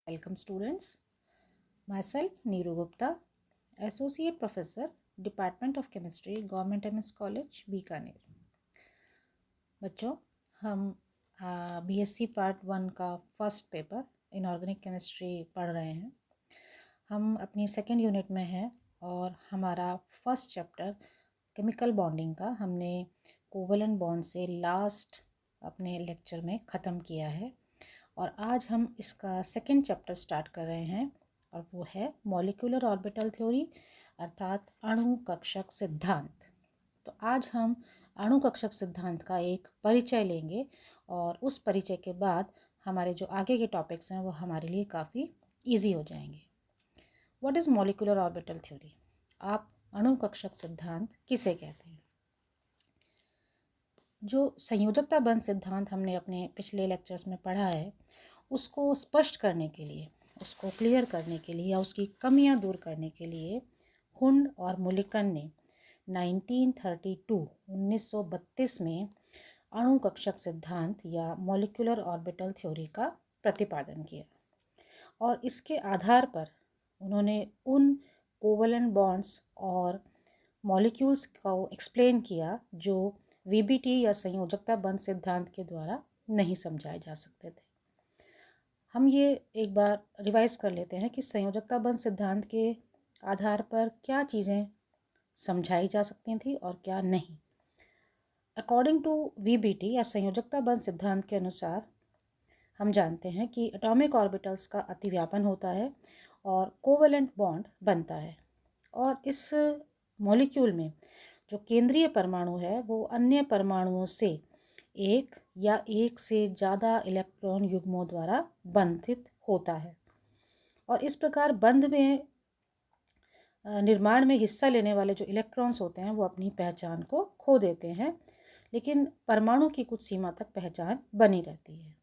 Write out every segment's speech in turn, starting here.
Welcome students. Myself Neeru Gupta, Associate Professor, Department of Chemistry, Government MS College, Bikaner. बच्चों, हम BSc part 1 का first paper inorganic chemistry पढ़ रहे हैं। हम अपनी सेकेंड यूनिट में हैं और हमारा फर्स्ट चैप्टर केमिकल बॉन्डिंग का हमने कोवलेंट बॉन्ड से लास्ट अपने लेक्चर में ख़त्म किया है और आज हम इसका सेकेंड चैप्टर स्टार्ट कर रहे हैं और वो है मॉलिक्यूलर ऑर्बिटल थ्योरी अर्थात अणु कक्षक सिद्धांत। तो आज हम अणु कक्षक सिद्धांत का एक परिचय लेंगे और उस परिचय के बाद हमारे जो आगे के टॉपिक्स हैं वो हमारे लिए काफ़ी इजी हो जाएंगे। What is molecular orbital theory? आप अणु कक्षक सिद्धांत किसे कहते हैं? जो संयोजकता बंध सिद्धांत हमने अपने पिछले लेक्चर्स में पढ़ा है उसको स्पष्ट करने के लिए, उसको क्लियर करने के लिए या उसकी कमियां दूर करने के लिए हुंड और मुलिकन ने 1932 में अणु कक्षक सिद्धांत या मॉलिक्यूलर ऑर्बिटल थ्योरी का प्रतिपादन किया और इसके आधार पर उन्होंने उन कोवलेंट बॉन्ड्स और मॉलिक्यूल्स को एक्सप्लेन किया जो वीबीटी या संयोजकता बंध सिद्धांत के द्वारा नहीं समझाए जा सकते थे। हम ये एक बार रिवाइज कर लेते हैं कि संयोजकता बंध सिद्धांत के आधार पर क्या चीज़ें समझाई जा सकती थी और क्या नहीं। अकॉर्डिंग टू वीबीटी या संयोजकता बंध सिद्धांत के अनुसार हम जानते हैं कि एटॉमिक ऑर्बिटल्स का अतिव्यापन होता है और कोवेलेंट बॉन्ड बनता है और इस मॉलिक्यूल में जो केंद्रीय परमाणु है वो अन्य परमाणुओं से एक या एक से ज़्यादा इलेक्ट्रॉन युग्मों द्वारा बंधित होता है और इस प्रकार बंध में निर्माण में हिस्सा लेने वाले जो इलेक्ट्रॉन्स होते हैं वो अपनी पहचान को खो देते हैं, लेकिन परमाणु की कुछ सीमा तक पहचान बनी रहती है।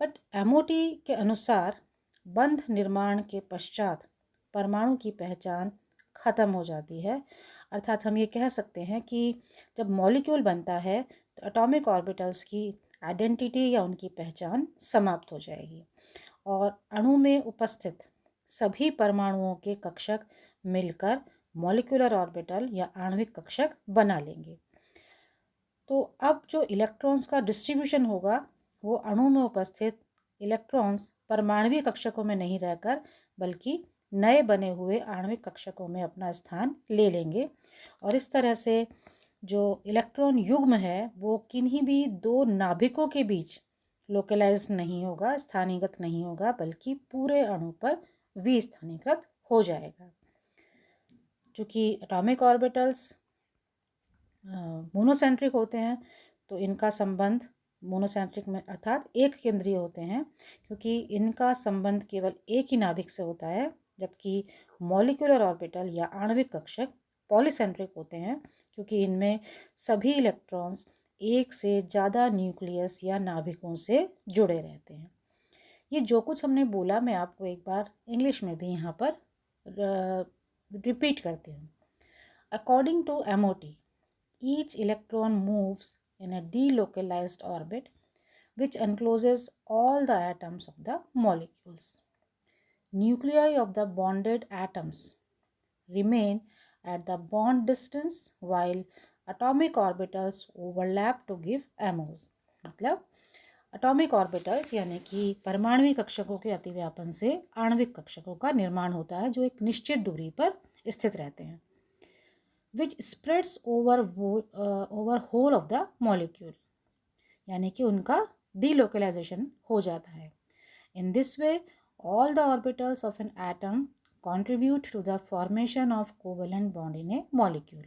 बट एमओटी के अनुसार बंध निर्माण के पश्चात परमाणु की पहचान ख़त्म हो जाती है। अर्थात हम ये कह सकते हैं कि जब मॉलिक्यूल बनता है तो एटॉमिक ऑर्बिटल्स की आइडेंटिटी या उनकी पहचान समाप्त हो जाएगी और अणु में उपस्थित सभी परमाणुओं के कक्षक मिलकर मॉलिक्यूलर ऑर्बिटल या आणविक कक्षक बना लेंगे। तो अब जो इलेक्ट्रॉन्स का डिस्ट्रीब्यूशन होगा वो अणु में उपस्थित इलेक्ट्रॉन्स परमाणविक कक्षकों में नहीं रहकर बल्कि नए बने हुए आणविक कक्षकों में अपना स्थान ले लेंगे और इस तरह से जो इलेक्ट्रॉन युग्म है वो किन्हीं भी दो नाभिकों के बीच लोकलाइज नहीं होगा, स्थानीयकृत नहीं होगा, बल्कि पूरे अणु पर विस्थानीकृत हो जाएगा। चूँकि एटॉमिक ऑर्बिटल्स मोनोसेंट्रिक होते हैं तो इनका संबंध मोनोसेंट्रिक में अर्थात एक केंद्रीय होते हैं क्योंकि इनका संबंध केवल एक ही नाभिक से होता है, जबकि मॉलिक्यूलर ऑर्बिटल या आणविक कक्षक पॉलीसेंट्रिक होते हैं क्योंकि इनमें सभी इलेक्ट्रॉन्स एक से ज़्यादा न्यूक्लियस या नाभिकों से जुड़े रहते हैं। ये जो कुछ हमने बोला मैं आपको एक बार इंग्लिश में भी यहाँ पर रिपीट करती हूँ। According to MOT, each electron moves in a delocalized orbit which encloses all the atoms of the molecules. Nuclei of the bonded atoms remain at the bond distance while atomic orbitals overlap to give MOs. मतलब atomic orbitals यानी कि परमाणु कक्षकों के अतिव्यापन से आणविक कक्षकों का निर्माण होता है जो एक निश्चित दूरी पर स्थित रहते हैं, which spreads over whole of the molecule, यानी कि उनका delocalization हो जाता है। In this way, all the orbitals of an atom contribute to the formation of covalent bond in a molecule.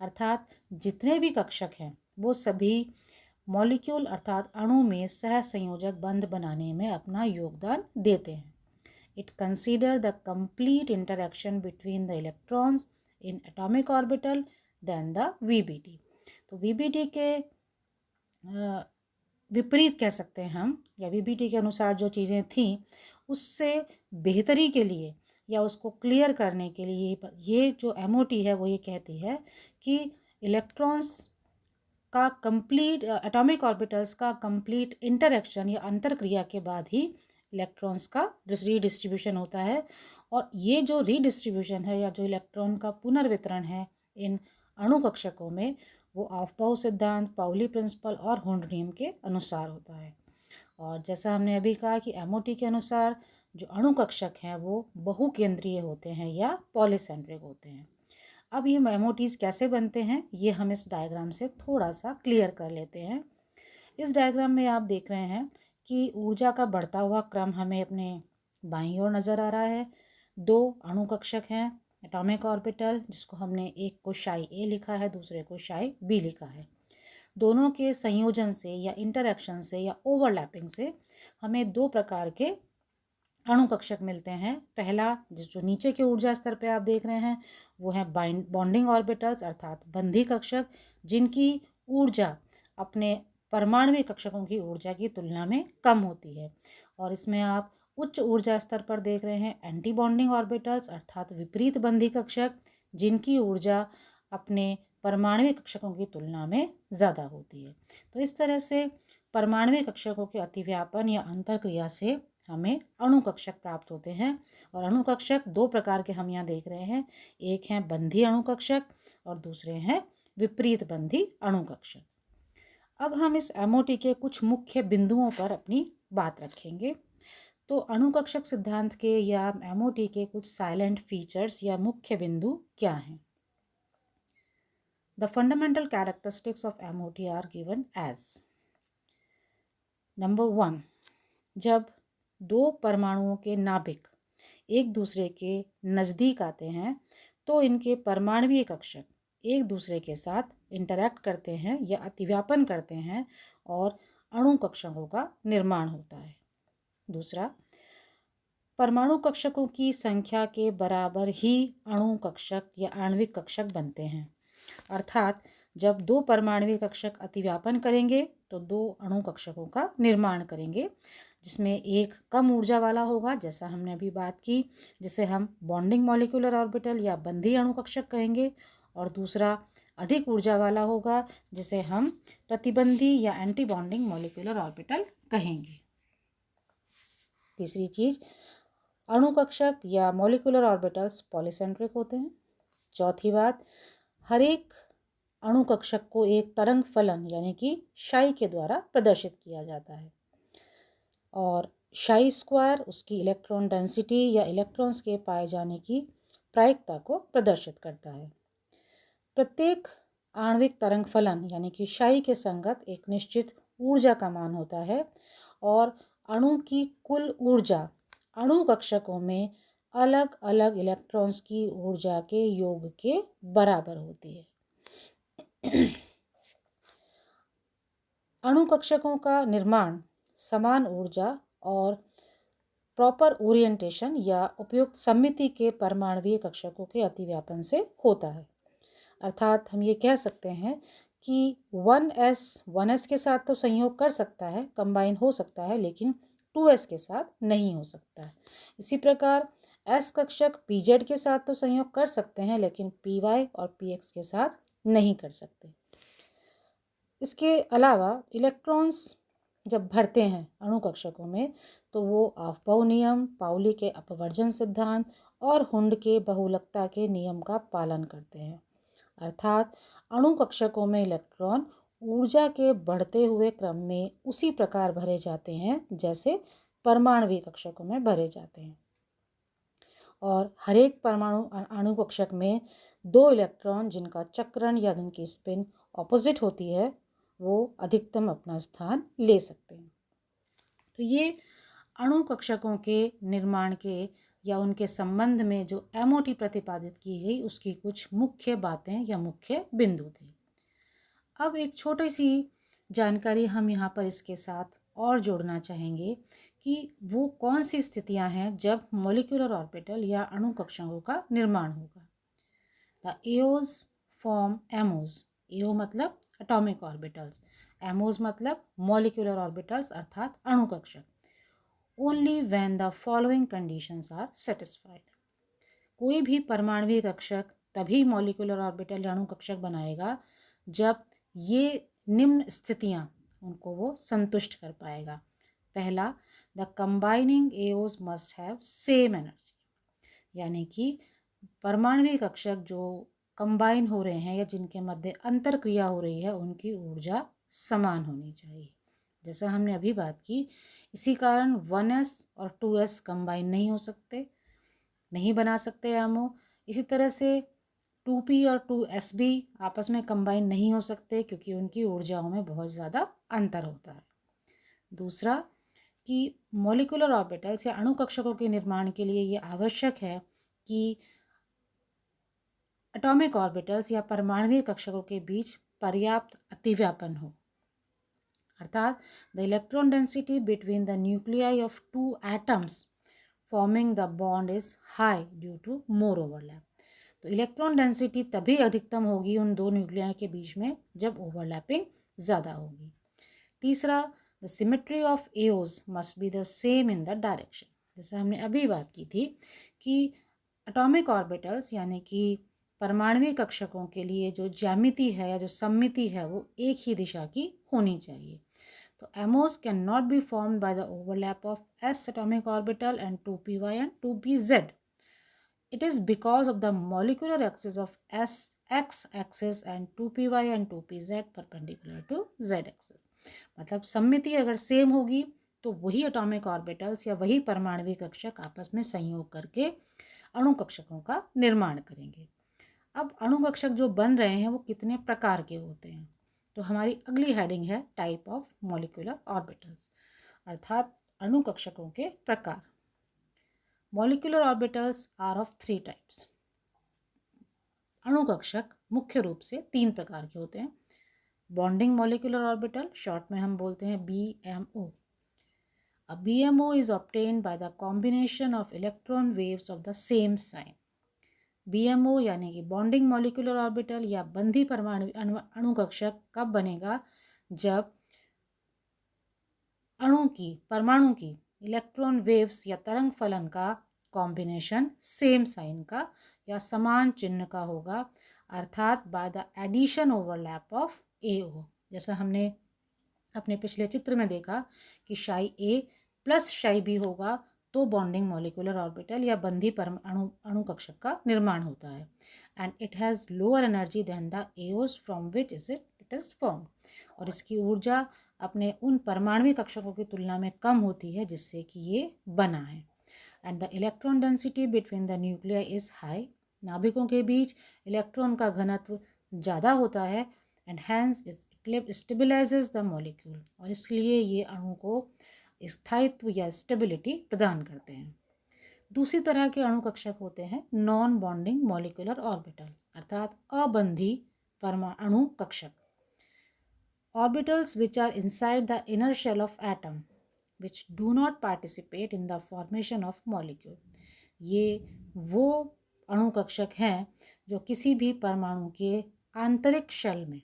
अर्थात जितने भी कक्षक हैं वो सभी मॉलिक्यूल अर्थात अणु में सहसंयोजक बंध बनाने में अपना योगदान देते हैं। It consider the complete interaction between the electrons in atomic orbital than the VBT. तो VBT के विपरीत कह सकते हैं हम, या VBT के अनुसार जो चीज़ें थीं उससे बेहतरी के लिए या उसको क्लियर करने के लिए ये जो MOT है वो ये कहती है कि इलेक्ट्रॉन्स का कंप्लीट एटॉमिक ऑर्बिटल्स का कंप्लीट इंटरेक्शन या अंतरक्रिया के बाद ही इलेक्ट्रॉन्स का रीडिस्ट्रीब्यूशन होता है। और ये जो रीडिस्ट्रीब्यूशन है या जो इलेक्ट्रॉन का पुनर्वितरण है इन अणु कक्षकों में, वो ऑफ-बाउ सिद्धांत, पाउली प्रिंसिपल और हुंड नियम के अनुसार होता है। और जैसा हमने अभी कहा कि एमओटी के अनुसार जो अणु कक्षक हैं वो बहुकेंद्रीय होते हैं या पॉलीसेंट्रिक होते हैं। अब ये एमओटीज कैसे बनते हैं ये हम इस डायग्राम से थोड़ा सा क्लियर कर लेते हैं। इस डायग्राम में आप देख रहे हैं कि ऊर्जा का बढ़ता हुआ क्रम हमें अपने बाईं ओर नज़र आ रहा है। दो अणु कक्षक हैं एटॉमिक ऑर्बिटल, जिसको हमने एक को शाई ए लिखा है, दूसरे को शाई बी लिखा है। दोनों के संयोजन से या इंटरैक्शन से या ओवरलैपिंग से हमें दो प्रकार के अणु कक्षक मिलते हैं। पहला जो नीचे के ऊर्जा स्तर पे आप देख रहे हैं वो है बॉन्डिंग ऑर्बिटल्स अर्थात बंधी कक्षक, जिनकी ऊर्जा अपने परमाणु कक्षकों की ऊर्जा की तुलना में कम होती है। और इसमें आप उच्च ऊर्जा स्तर पर देख रहे हैं एंटी बॉन्डिंग ऑर्बिटल्स अर्थात विपरीत बंधी कक्षक, जिनकी ऊर्जा अपने परमाणु कक्षकों की तुलना में ज़्यादा होती है। तो इस तरह से परमाणु कक्षकों के अतिव्यापन या अंतरक्रिया से हमें अणु कक्षक प्राप्त होते हैं। और अणु कक्षक दो प्रकार के हम यहाँ देख रहे हैं, एक हैं बंधी अणु कक्षक और दूसरे हैं विपरीत बंधी अणु कक्षक। अब हम इस एमओटी के कुछ मुख्य बिंदुओं पर अपनी बात रखेंगे। तो अणु कक्षक सिद्धांत के या एमओटी के कुछ साइलेंट फीचर्स या मुख्य बिंदु क्या हैं? The fundamental characteristics of MOT are given as Number 1, जब दो परमाणुओं के नाभिक एक दूसरे के नज़दीक आते हैं तो इनके परमाणुीय कक्षक एक दूसरे के साथ इंटरैक्ट करते हैं या अतिव्यापन करते हैं और अणु कक्षकों का निर्माण होता है। दूसरा, परमाणु कक्षकों की संख्या के बराबर ही अणु कक्षक या आणविक कक्षक बनते हैं। अर्थात जब दो परमाणुीय कक्षक अतिव्यापन करेंगे तो दो अणु कक्षकों का निर्माण करेंगे, जिसमें एक कम ऊर्जा वाला होगा जैसा हमने अभी बात की, जिसे हम बॉन्डिंग मॉलिक्यूलर ऑर्बिटल या बंधी अणु कक्षक कहेंगे, और दूसरा अधिक ऊर्जा वाला होगा जिसे हम प्रतिबंधी या एंटी बॉन्डिंग मॉलिक्यूलर ऑर्बिटल कहेंगे। तीसरी चीज, अणु कक्षक या मॉलिक्यूलर ऑर्बिटल्स पॉलीसेंट्रिक होते हैं। चौथी बात, हर एक अणु कक्षक को एक तरंग फलन यानी कि शाई के द्वारा प्रदर्शित किया जाता है। और शाई स्क्वायर उसकी इलेक्ट्रॉन डेंसिटी या इलेक्ट्रॉन्स के पाए जाने की प्रायिकता को प्रदर्शित करता है। प्रत्येक आणविक तरंग फलन यानी कि शाई के संगत एक निश्चित ऊर्जा का मान होता है और अणु की कुल ऊर्जा अणु कक्षकों में अलग अलग इलेक्ट्रॉन्स की ऊर्जा के योग के बराबर होती है। अणु कक्षकों का निर्माण समान ऊर्जा और प्रॉपर ओरिएंटेशन या उपयुक्त सममिति के परमाणुीय कक्षकों के अतिव्यापन से होता है। अर्थात हम ये कह सकते हैं कि 1s के साथ तो संयोग कर सकता है, कंबाइन हो सकता है, लेकिन 2s के साथ नहीं हो सकता है। इसी प्रकार s कक्षक pz के साथ तो संयोग कर सकते हैं, लेकिन py और px के साथ नहीं कर सकते। इसके अलावा इलेक्ट्रॉन्स जब भरते हैं अणु कक्षकों में तो वो ऑफ-बाउ नियम, पाउली के अपवर्जन सिद्धांत और हुंड के बहुलकता के नियम का पालन करते हैं। अर्थात अणु कक्षकों में इलेक्ट्रॉन ऊर्जा के बढ़ते हुए क्रम में उसी प्रकार भरे जाते हैं जैसे परमाणुीय कक्षकों में भरे जाते हैं। और हर एक परमाणु अणु कक्षक में दो इलेक्ट्रॉन जिनका चक्रण या जिनकी स्पिन ऑपोजिट होती है वो अधिकतम अपना स्थान ले सकते हैं। तो ये अणु कक्षकों के निर्माण के या उनके संबंध में जो एमओटी प्रतिपादित की गई उसकी कुछ मुख्य बातें या मुख्य बिंदु थे। अब एक छोटी सी जानकारी हम यहाँ पर इसके साथ और जोड़ना चाहेंगे कि वो कौन सी स्थितियाँ हैं जब मॉलिक्यूलर ऑर्बिटल या अणु कक्षकों का निर्माण होगा। The AOs form MOs. AO मतलब एटॉमिक ऑर्बिटल्स, एमोज मतलब मॉलिक्यूलर ऑर्बिटल्स अर्थात अणु कक्षक। Only when the following conditions are satisfied. कोई भी परमाणुीय कक्षक तभी मॉलिक्यूलर ऑर्बिटल या अणु कक्षक बनाएगा जब ये निम्न स्थितियाँ उनको वो संतुष्ट कर पाएगा। पहला, the combining AOs must have same energy, यानी कि परमाणविक कक्षक जो कंबाइन हो रहे हैं या जिनके मध्य अंतर क्रिया हो रही है उनकी ऊर्जा समान होनी चाहिए। जैसा हमने अभी बात की, इसी कारण 1s और 2s कंबाइन नहीं हो सकते, नहीं बना सकते एमओ। इसी तरह से 2p और 2s भी आपस में कंबाइन नहीं हो सकते क्योंकि उनकी ऊर्जाओं में बहुत ज़्यादा अंतर होता है। दूसरा कि मॉलिक्यूलर ऑर्बिटल्स या अणु कक्षकों के निर्माण के लिए ये आवश्यक है कि एटॉमिक ऑर्बिटल्स या परमाणु कक्षकों के बीच पर्याप्त अतिव्यापन हो, अर्थात the electron density between the nuclei of two atoms forming the bond is high due to more overlap. तो इलेक्ट्रॉन डेंसिटी तभी अधिकतम होगी उन दो न्यूक्लियाई के बीच में जब ओवरलैपिंग ज़्यादा होगी। तीसरा, the symmetry of AOs must be the same in the direction. जैसे हमने अभी बात की थी कि एटॉमिक ऑर्बिटल्स यानी कि परमाणु कक्षकों के लिए जो ज्यामिति है या जो सममिति है वो एक ही दिशा की होनी चाहिए। तो MOs can not be formed by the overlap of S atomic orbital and 2p and 2pz. It is because of the molecular axis of S x axis and 2py and 2pz perpendicular to z axis. मतलब सममिति अगर same होगी तो वही atomic orbitals या वही परमाणु कक्षक आपस में संयोग करके अणु कक्षकों का निर्माण करेंगे। अब अणु कक्षक जो बन रहे हैं वो कितने प्रकार के होते हैं, तो हमारी अगली हेडिंग है टाइप ऑफ मॉलिक्यूलर ऑर्बिटल्स, अर्थात अणु कक्षकों के प्रकार। Molecular orbitals are of 3 types. अणु कक्षक मुख्य रूप से 3 प्रकार के होते हैं। बॉन्डिंग मॉलिक्यूलर ऑर्बिटल, शॉर्ट में हम बोलते हैं BMO। A BMO is obtained by the combination of electron waves of the same sign. BMO यानी कि बॉन्डिंग मॉलिक्यूलर ऑर्बिटल या बंधी परमाणु अणु कक्षक कब बनेगा, जब परमाणु की इलेक्ट्रॉन वेव्स या तरंग फलन का कॉम्बिनेशन सेम साइन का या समान चिन्ह का होगा, अर्थात by the addition overlap of AO। जैसा हमने अपने पिछले चित्र में देखा कि शाई A प्लस शाई B होगा तो बॉन्डिंग मॉलिक्यूलर ऑर्बिटल या बंधी अणु कक्षक का निर्माण होता है। And it has lower energy than the AOs from which it is formed, और इसकी ऊर्जा अपने उन परमाणु कक्षकों की तुलना में कम होती है जिससे कि ये बना है। And the electron density between the nuclei is high, नाभिकों के बीच इलेक्ट्रॉन का घनत्व ज़्यादा होता है। And hence it stabilises the molecule, और इसलिए ये अणु को स्थायित्व या स्टेबिलिटी प्रदान करते हैं। दूसरी तरह के अणु कक्षक होते हैं नॉन बॉन्डिंग मॉलिक्यूलर ऑर्बिटल, अर्थात अबंधी परमाणु कक्षक। Orbitals which are inside the inner shell of atom which do not participate in the formation of molecule. ये वो अणु कक्षक हैं जो किसी भी परमाणु के आंतरिक शेल में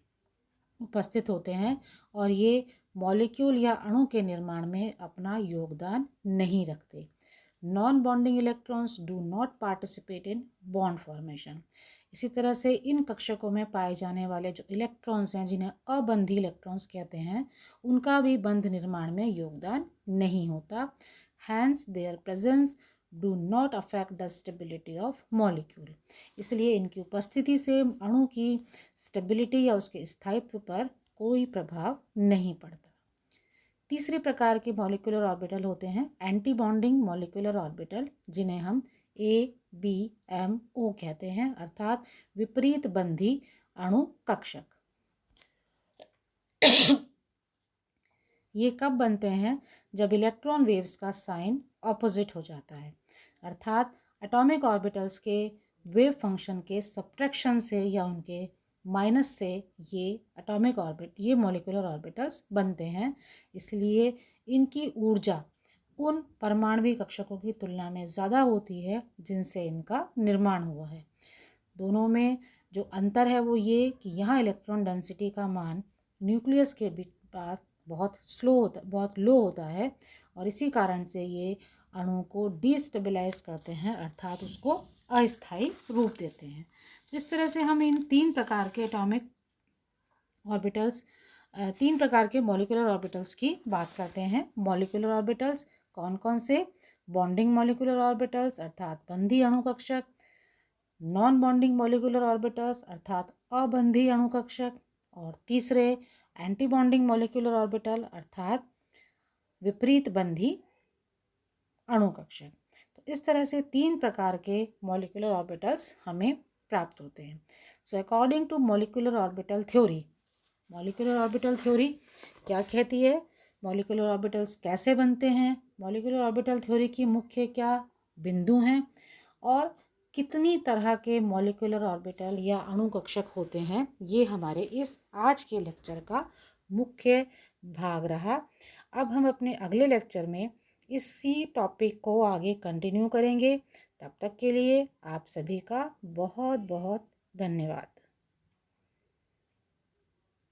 उपस्थित होते हैं और ये मॉलिक्यूल या अणु के निर्माण में अपना योगदान नहीं रखते। Non bonding electrons do not participate in bond formation. इसी तरह से इन कक्षकों में पाए जाने वाले जो इलेक्ट्रॉन्स हैं जिन्हें अबंधी इलेक्ट्रॉन्स कहते हैं, उनका भी बंध निर्माण में योगदान नहीं होता। Hence their presence do not affect the stability of molecule. इसलिए इनकी उपस्थिति से अणु की स्टेबिलिटी या उसके स्थायित्व पर कोई प्रभाव नहीं पड़ता। तीसरे प्रकार के मॉलिक्यूलर ऑर्बिटल होते हैं एंटी बॉन्डिंग मॉलिक्यूलर ऑर्बिटल, जिन्हें हम ABMO कहते हैं, अर्थात विपरीत बंधी अणु कक्षक। ये कब बनते हैं, जब इलेक्ट्रॉन वेव्स का साइन ऑपोजिट हो जाता है, अर्थात एटॉमिक ऑर्बिटल्स के वेव फंक्शन के सब्ट्रैक्शन से या उनके माइनस से ये मॉलिक्यूलर ऑर्बिटल्स बनते हैं। इसलिए इनकी ऊर्जा उन परमाणु कक्षकों की तुलना में ज़्यादा होती है जिनसे इनका निर्माण हुआ है। दोनों में जो अंतर है वो ये कि यहाँ इलेक्ट्रॉन डेंसिटी का मान न्यूक्लियस के पास बहुत लो होता है और इसी कारण से ये अणु को डिस्टेबलाइज करते हैं, अर्थात उसको अस्थायी रूप देते हैं। तो इस तरह से हम इन 3 प्रकार के एटॉमिक ऑर्बिटल्स 3 प्रकार के मॉलिक्यूलर ऑर्बिटल्स की बात करते हैं। मॉलिक्यूलर ऑर्बिटल्स, कौन कौन से? बॉन्डिंग मॉलिक्यूलर ऑर्बिटल्स अर्थात बंधी अणु कक्षक, नॉन बॉन्डिंग मॉलिक्यूलर ऑर्बिटल्स अर्थात अबंधी अणु कक्षक, और तीसरे एंटी बॉन्डिंग मॉलिक्यूलर ऑर्बिटल अर्थात विपरीत बंधी अणु कक्षक। तो इस तरह से 3 प्रकार के मॉलिक्यूलर ऑर्बिटल्स हमें प्राप्त होते हैं। So according to molecular orbital theory, molecular orbital theory क्या कहती है? मॉलिक्यूलर ऑर्बिटल्स कैसे बनते हैं? मॉलिक्यूलर ऑर्बिटल थ्योरी की मुख्य क्या बिंदु हैं? और कितनी तरह के मॉलिक्यूलर ऑर्बिटल या अणु कक्षक होते हैं? ये हमारे इस आज के लेक्चर का मुख्य भाग रहा। अब हम अपने अगले लेक्चर में इसी टॉपिक को आगे कंटिन्यू करेंगे। तब तक के लिए आप सभी का बहुत बहुत धन्यवाद।